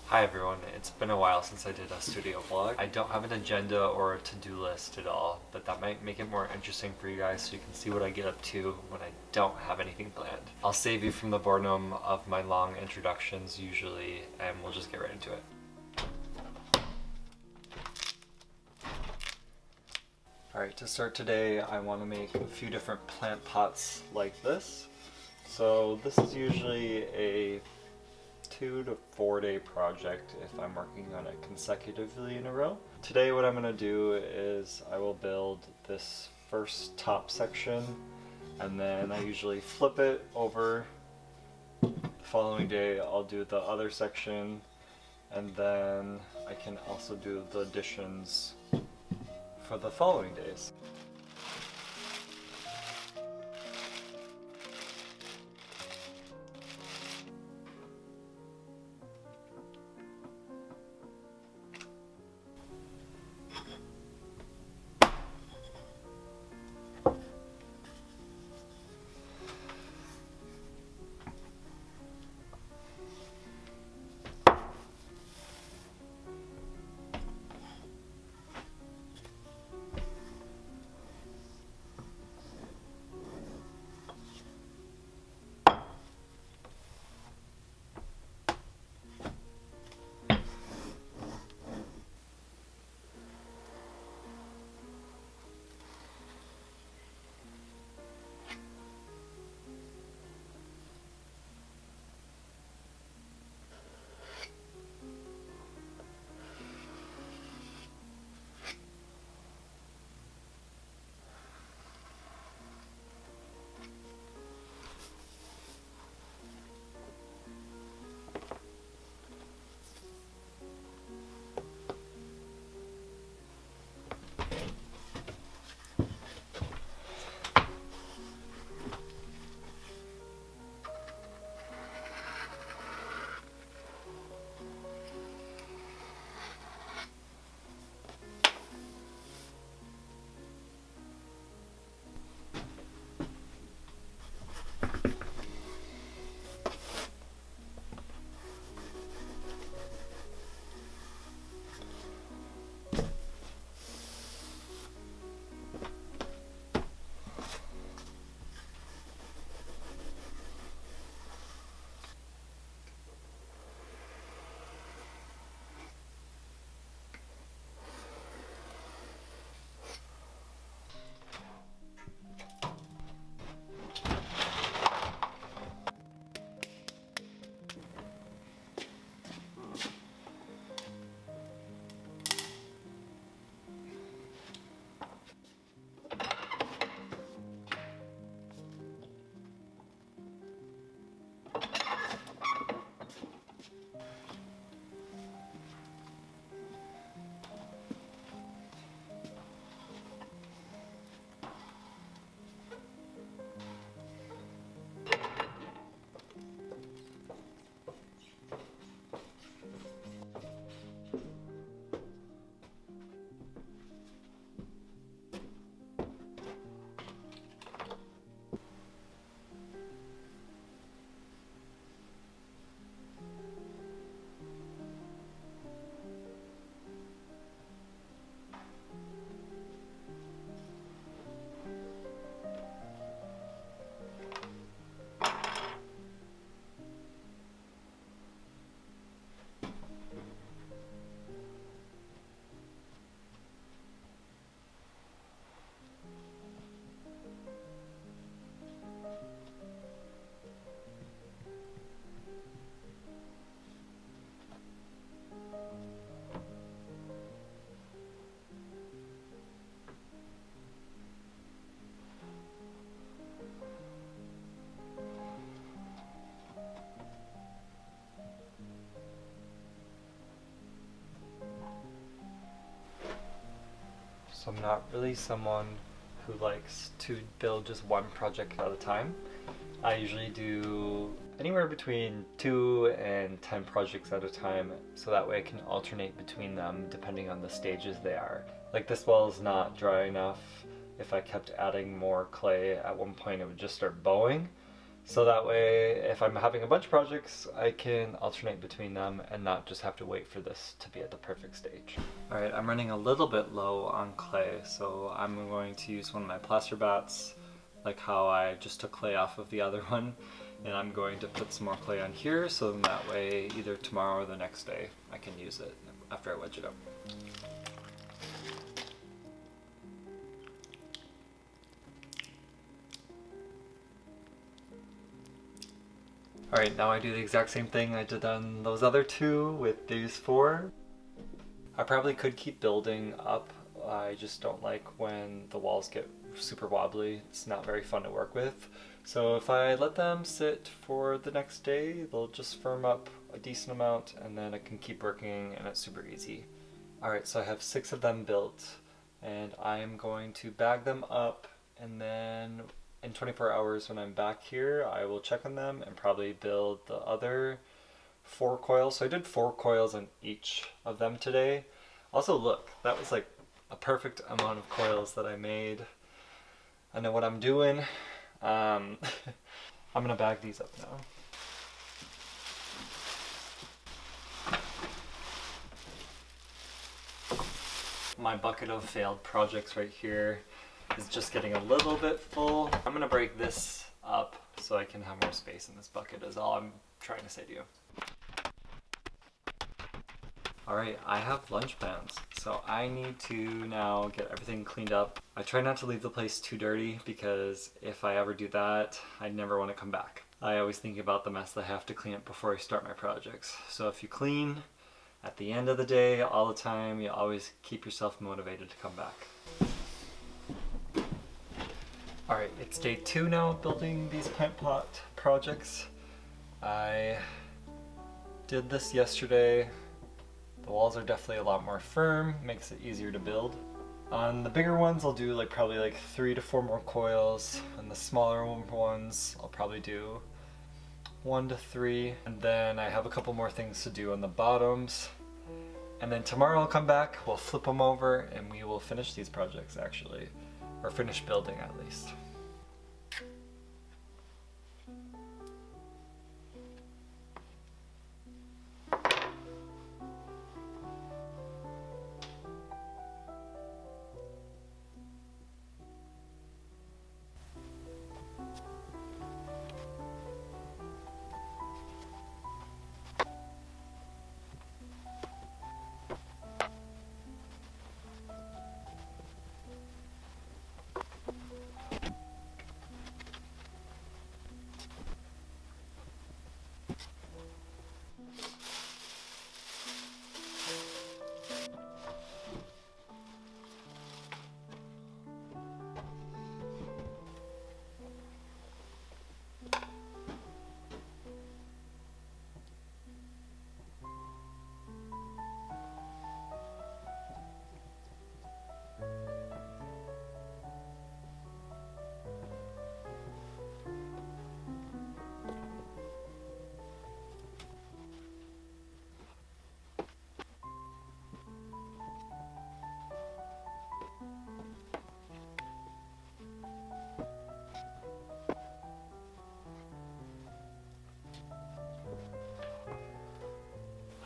Hi everyone, it's been a while since I did a studio vlog. I don't have an agenda or a to-do list at all, but that might make it more interesting for you guys so you can see what I get up to when I don't have anything planned. I'll save you from the boredom of my long introductions usually, and we'll just get right into it. Alright, to start today I want to make a few different plant pots like this. So this is usually a 2 to 4 day project if I'm working on it consecutively in a row. Today what I'm going to do is I will build this first top section and then I usually flip it over. The following day I'll do the other section and then I can also do the additions for the following days. So I'm not really someone who likes to build just one project at a time. I usually do anywhere between 2 and 10 projects at a time, so that way I can alternate between them depending on the stages they are. Like this wall is not dry enough. If I kept adding more clay at one point it would just start bowing. So that way, if I'm having a bunch of projects, I can alternate between them and not just have to wait for this to be at the perfect stage. All right, I'm running a little bit low on clay, so I'm going to use one of my plaster bats, like how I just took clay off of the other one, and I'm going to put some more clay on here, so then that way, either tomorrow or the next day, I can use it after I wedge it up. Alright, now I do the exact same thing I did on those other two with these four. I probably could keep building up. I just don't like when the walls get super wobbly. It's not very fun to work with. So if I let them sit for the next day, they'll just firm up a decent amount and then I can keep working and it's super easy. Alright, so I have 6 of them built and I'm going to bag them up, and then in 24 hours when I'm back here, I will check on them and probably build the other 4 coils. So I did 4 coils on each of them today. Also look, that was like a perfect amount of coils that I made. I know what I'm doing. I'm gonna bag these up now. My bucket of failed projects right here is just getting a little bit full. I'm gonna break this up so I can have more space in this bucket is all I'm trying to say to you. Alright, I have lunch plans, so I need to now get everything cleaned up. I try not to leave the place too dirty because if I ever do that, I never want to come back. I always think about the mess that I have to clean up before I start my projects. So if you clean at the end of the day, all the time, you always keep yourself motivated to come back. Alright, it's day 2 now of building these plant pot projects. I did this yesterday. The walls are definitely a lot more firm, makes it easier to build. On the bigger ones, I'll do probably 3 to 4 more coils, and the smaller ones, I'll probably do 1 to 3. And then I have a couple more things to do on the bottoms. And then tomorrow I'll come back, we'll flip them over, and we will finish these projects actually. Or finish building at least.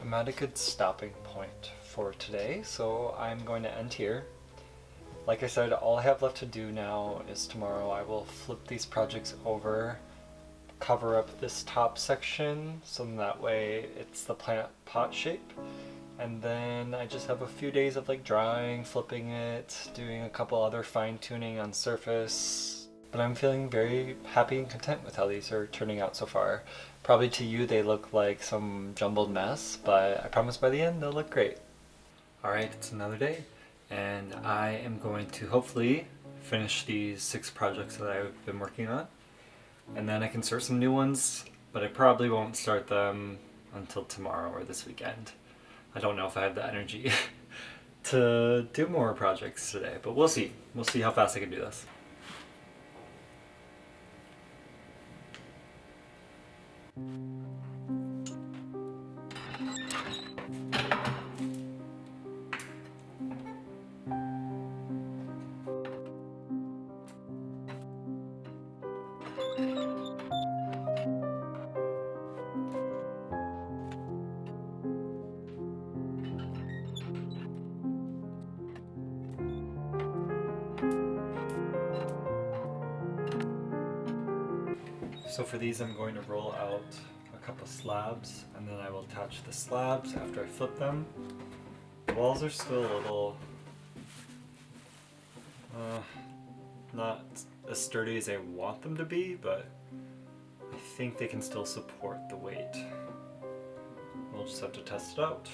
I'm at a good stopping point for today, so I'm going to end here. Like I said, all I have left to do now is tomorrow I will flip these projects over, cover up this top section so that way it's the plant pot shape, and then I just have a few days of drying, flipping it, doing a couple other fine tuning on surface. But I'm feeling very happy and content with how these are turning out so far. Probably to you they look like some jumbled mess, but I promise by the end they'll look great. Alright, it's another day, and I am going to hopefully finish these 6 projects that I've been working on. And then I can start some new ones, but I probably won't start them until tomorrow or this weekend. I don't know if I have the energy to do more projects today, but we'll see. We'll see how fast I can do this. So for these I'm going to roll out a couple slabs and then I will attach the slabs after I flip them. The walls are still a little not as sturdy as I want them to be, but I think they can still support the weight. We'll just have to test it out.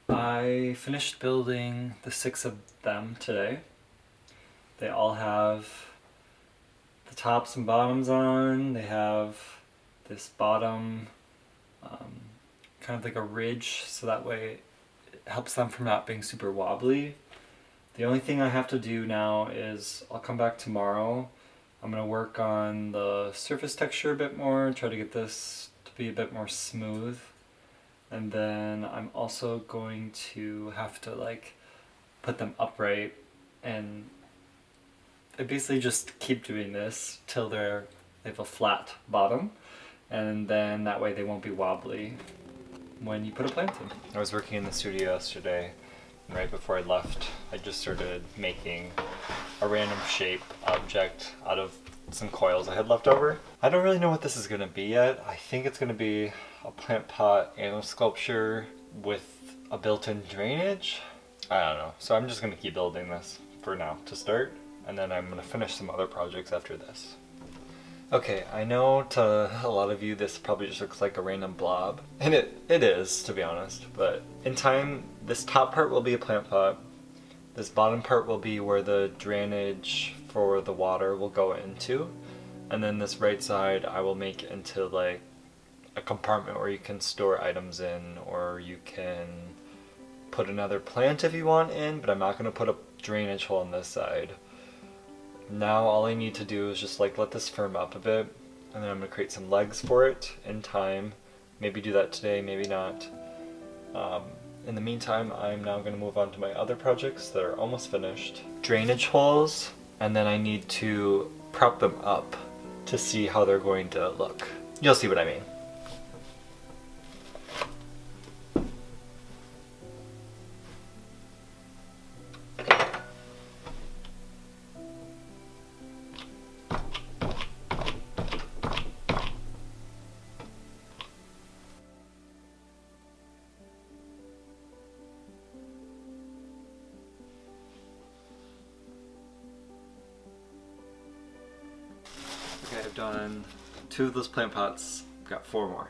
I finished building the 6 of them today. They all have the tops and bottoms on. They have this bottom kind of like a ridge, so that way it helps them from not being super wobbly. The only thing I have to do now is I'll come back tomorrow. I'm going to work on the surface texture a bit more, try to get this to be a bit more smooth. And then I'm also going to have to like put them upright, and I basically just keep doing this till they have a flat bottom, and then that way they won't be wobbly when you put a plant in. I was working in the studio yesterday, and right before I left I just started making a random shape object out of some coils I had left over. I don't really know what this is going to be yet. I think it's going to be a plant pot and a sculpture with a built-in drainage. I don't know. So I'm just going to keep building this for now to start, and then I'm going to finish some other projects after this. Okay, I know to a lot of you this probably just looks like a random blob, and it is, to be honest, but in time this top part will be a plant pot, this bottom part will be where the drainage for the water will go into, and then this right side I will make into like a compartment where you can store items in, or you can put another plant if you want in, but I'm not going to put a drainage hole on this side. Now all I need to do is just like let this firm up a bit, and then I'm going to create some legs for it in time. Maybe do that today, maybe not. In the meantime, I'm now going to move on to my other projects that are almost finished. Drainage holes, and then I need to prop them up to see how they're going to look. You'll see what I mean. Okay, I've done 2 of those plant pots, got 4 more.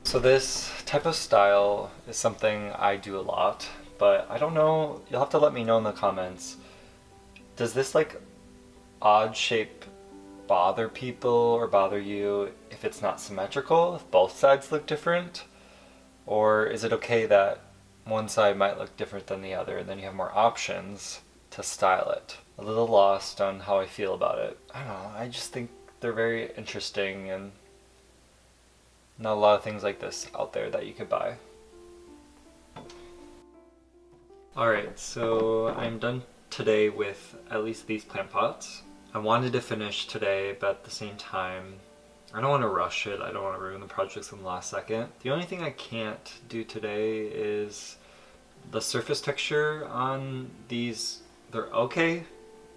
So this type of style is something I do a lot, but I don't know, you'll have to let me know in the comments. Does this like odd shape bother people or bother you if it's not symmetrical, if both sides look different? Or is it okay that one side might look different than the other and then you have more options to style it? A little lost on how I feel about it. I don't know, I just think they're very interesting and not a lot of things like this out there that you could buy. Alright, so I'm done today with at least these plant pots. I wanted to finish today, but at the same time, I don't want to rush it. I don't want to ruin the projects in the last second. The only thing I can't do today is the surface texture on these. They're okay,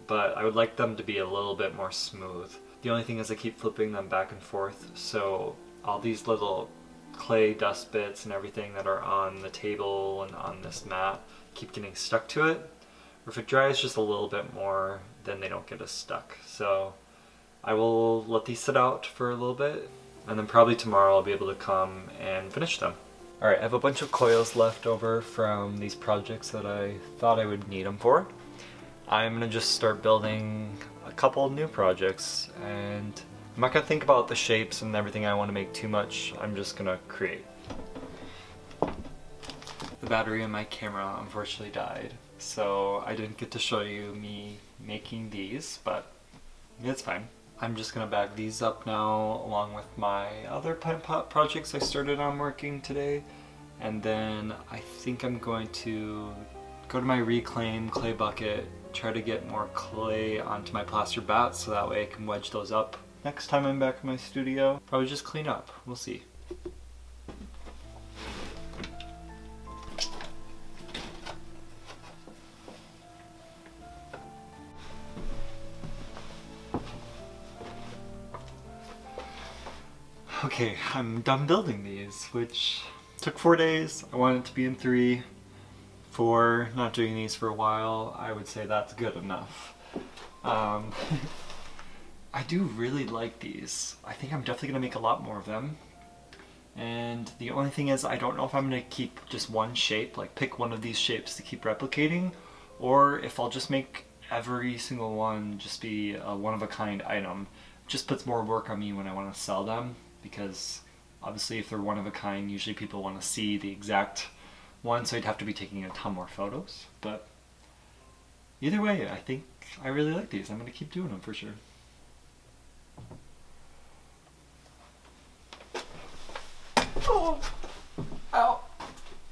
but I would like them to be a little bit more smooth. The only thing is I keep flipping them back and forth, so all these little clay dust bits and everything that are on the table and on this mat keep getting stuck to it. Or if it dries just a little bit more, then they don't get as stuck. So I will let these sit out for a little bit, and then probably tomorrow I'll be able to come and finish them. Alright, I have a bunch of coils left over from these projects that I thought I would need them for. I'm gonna just start building a couple new projects, and I'm not gonna think about the shapes and everything I want to make too much. I'm just gonna create. The battery in my camera unfortunately died, so I didn't get to show you me making these, but it's fine. I'm just gonna bag these up now along with my other plant pot projects I started on working today, and then I think I'm going to go to my reclaim clay bucket, try to get more clay onto my plaster bats so that way I can wedge those up. Next time I'm back in my studio, probably just clean up. We'll see. Okay, I'm done building these, which took 4 days. I wanted it to be in 3. For not doing these for a while, I would say that's good enough. I do really like these. I think I'm definitely gonna make a lot more of them. And the only thing is, I don't know if I'm gonna keep just one shape, like pick one of these shapes to keep replicating, or if I'll just make every single one just be a one-of-a-kind item. It just puts more work on me when I want to sell them, because obviously if they're one-of-a-kind, usually people want to see the exact one, so you'd have to be taking a ton more photos. But either way, I think I really like these. I'm gonna keep doing them for sure. Oh.